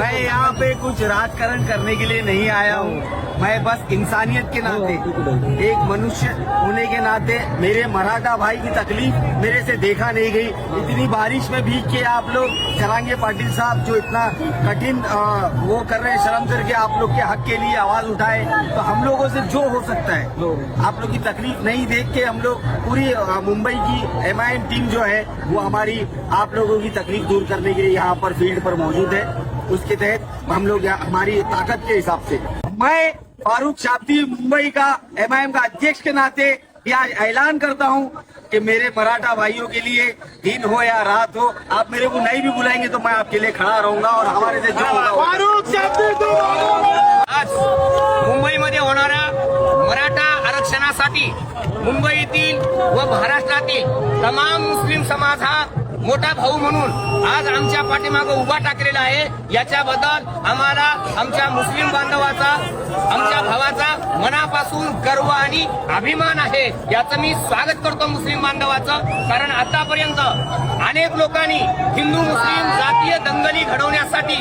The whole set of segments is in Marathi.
मैं यहाँ पे कुछ राजकारण करने के लिए नहीं आया हूँ। मैं बस इंसानियत के नाते, एक मनुष्य होने के नाते, मेरे मराठा भाई की तकलीफ मेरे से देखा नहीं गई। इतनी बारिश में भीग के आप लोग चरांगे पाटिल साहब जो इतना कठिन वो कर रहे हैं, शर्म करके आप लोग के हक के लिए आवाज उठाए, तो हम लोगों से जो हो सकता है, आप लोग की तकलीफ नहीं देख के हम लोग पूरी मुंबई की MIM टीम जो है वो हमारी आप लोगों की तकलीफ दूर करने के लिए यहाँ पर फील्ड पर मौजूद है। उसके तहत हम लोग हमारी ताकत के हिसाब से, मैं फारूक शाब्दी मुंबई का MIM का अध्यक्ष के नाते यह ऐलान करता हूं कि मेरे मराठा भाइयों के लिए दिन हो या रात हो, आप मेरे को नहीं भी बुलाएंगे तो मैं आपके लिए खड़ा रहूंगा और हमारे से जो होगा फारूक शाब्दी आज मुंबईमध्ये होणाऱ्या मराठा आरक्षणासाठी मुंबईतील व महाराष्ट्रातील तमाम मुस्लिम समाज हा मोठा भाऊ म्हणून आज आमच्या पाठीमागे उभा टाकलेला आहे। याच्याबद्दल आम्हाला आमच्या मुस्लिम बांधवाचा, आमच्या भावाचा मनापासून गर्व आणि अभिमान आहे। याचं मी स्वागत करतो मुस्लिम बांधवाचं, कारण आतापर्यंत अनेक लोकांनी हिंदू मुस्लिम जातीय दंगली घडवण्यासाठी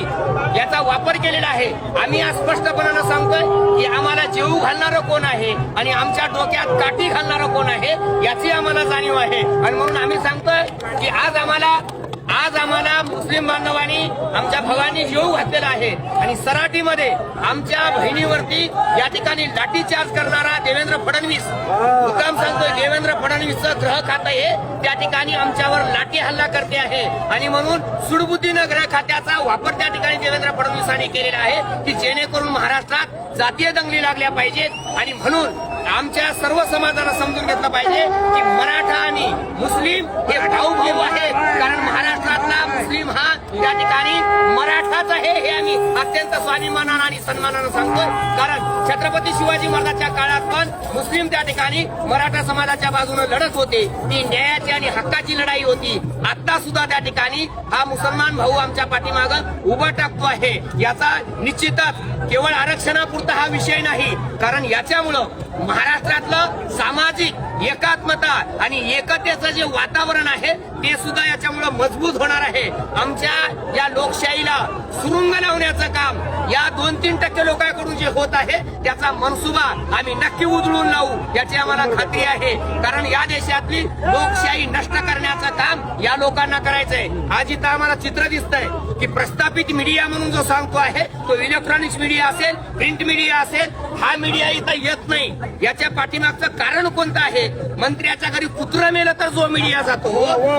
याचा वापर केलेला आहे। आम्ही आज स्पष्टपणाने सांगतोय की आम्हाला जेऊ घालणारं कोण आहे आणि आमच्या डोक्यात काठी घालणारं कोण आहे याची आम्हाला जाणीव आहे। आणि म्हणून आम्ही सांगतोय की आज आम्हाला मुस्लिम बांधवांनी, आमच्या भावांनी जीव घातलेला आहे आणि सराटीमध्ये आमच्या बहिणीवरती या ठिकाणी लाठीचार्ज करणारा देवेंद्र फडणवीस, मुद्दाम सांगतोय देवेंद्र फडणवीसचं गृह खातं हे त्या ठिकाणी आमच्यावर लाठी हल्ला करते आहे आणि म्हणून सुडबुद्धीनं गृह खात्याचा वापर त्या ठिकाणी देवेंद्र फडणवीसांनी केलेला आहे की जेणेकरून महाराष्ट्रात जातीय दंगली लागल्या पाहिजेत। आणि म्हणून आमच्या सर्व समाजाला समजून घेतलं पाहिजे की मराठा आणि मुस्लिम हे भाऊ भाऊ आहेत, कारण महाराष्ट्रातला मुस्लिम हा त्या ठिकाणी मराठाच आहे हे आम्ही अत्यंत स्वाभिमानानं आणि सन्मानानं सांगतोय। कारण छत्रपती शिवाजी महाराजांच्या काळात पण मुस्लिम त्या ठिकाणी मराठा समाजाच्या बाजूने लढत होते, ती न्यायाची आणि हक्काची लढाई होती। आता सुद्धा त्या ठिकाणी हा मुसलमान भाऊ आमच्या पाठीमागं उभा टाकतो आहे। याचा निश्चितच केवळ आरक्षणापुरता हा विषय नाही, कारण याच्यामुळं महाराष्ट्रातलं सामाजिक एकात्मता आणि एकतेचं जे वातावरण आहे ते सुद्धा याच्यामुळे मजबूत होणार आहे। आमच्या या लोकशाहीला सुरुंग लावण्याचं काम या 2-3% लोकांकडून जे होत आहे त्याचा मनसुबा आम्ही नक्की उधळून लावू याची आम्हाला खात्री आहे, कारण या देशातली लोकशाही नष्ट करण्याचं काम या लोकांना करायचंय। आज इथं आम्हाला चित्र दिसतंय की प्रस्थापित मीडिया म्हणून जो सांगतो आहे तो इलेक्ट्रॉनिक्स मीडिया असेल, प्रिंट मीडिया असेल, हा मीडिया इथं येत नाही। याच्या पाठीमागचं कारण कोणतं आहे? मंत्र्याच्या घरी कुत्रा मेलं तर जो मीडिया जातो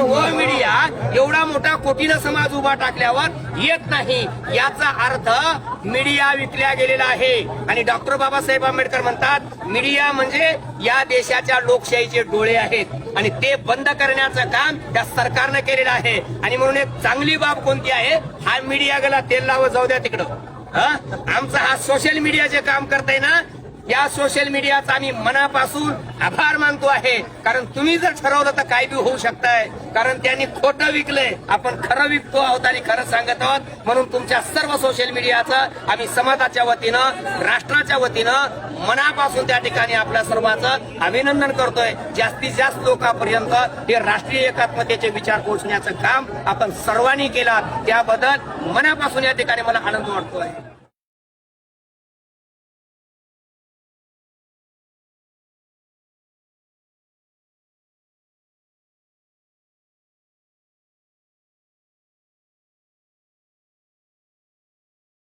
तो मीडिया एवढा मोठा कोटीनं समाज उभा टाकल्यावर येत नाही। याचा अर्थ मीडिया विकल्या गेलेला आहे। आणि डॉक्टर बाबासाहेब आंबेडकर म्हणतात मीडिया म्हणजे या देशाच्या लोकशाहीचे डोळे आहेत आणि ते बंद करण्याचं काम त्या सरकारनं केलेलं आहे। आणि म्हणून एक चांगली बाब कोणती आहे? हा मीडिया गेला तेल लावत जाऊ द्या तिकडं। आमचा हा सोशल मीडिया जे काम करताय ना, या सोशल मीडियाचा आम्ही मनापासून आभार मानतो आहे, कारण तुम्ही जर ठरवलं तर काय बी होऊ शकताय, कारण त्यांनी खोटं विकलंय, आपण खरं विकतो आहोत आणि खरं सांगत आहोत। म्हणून तुमच्या सर्व सोशल मीडियाचं आम्ही समाजाच्या वतीनं, राष्ट्राच्या वतीनं मनापासून त्या ठिकाणी आपल्या सर्वांचं अभिनंदन करतोय। जास्तीत जास्त लोकांपर्यंत हे राष्ट्रीय एकात्मतेचे विचार पोहोचण्याचं काम आपण सर्वांनी केलं, त्याबद्दल मनापासून या ठिकाणी मला आनंद वाटतोय।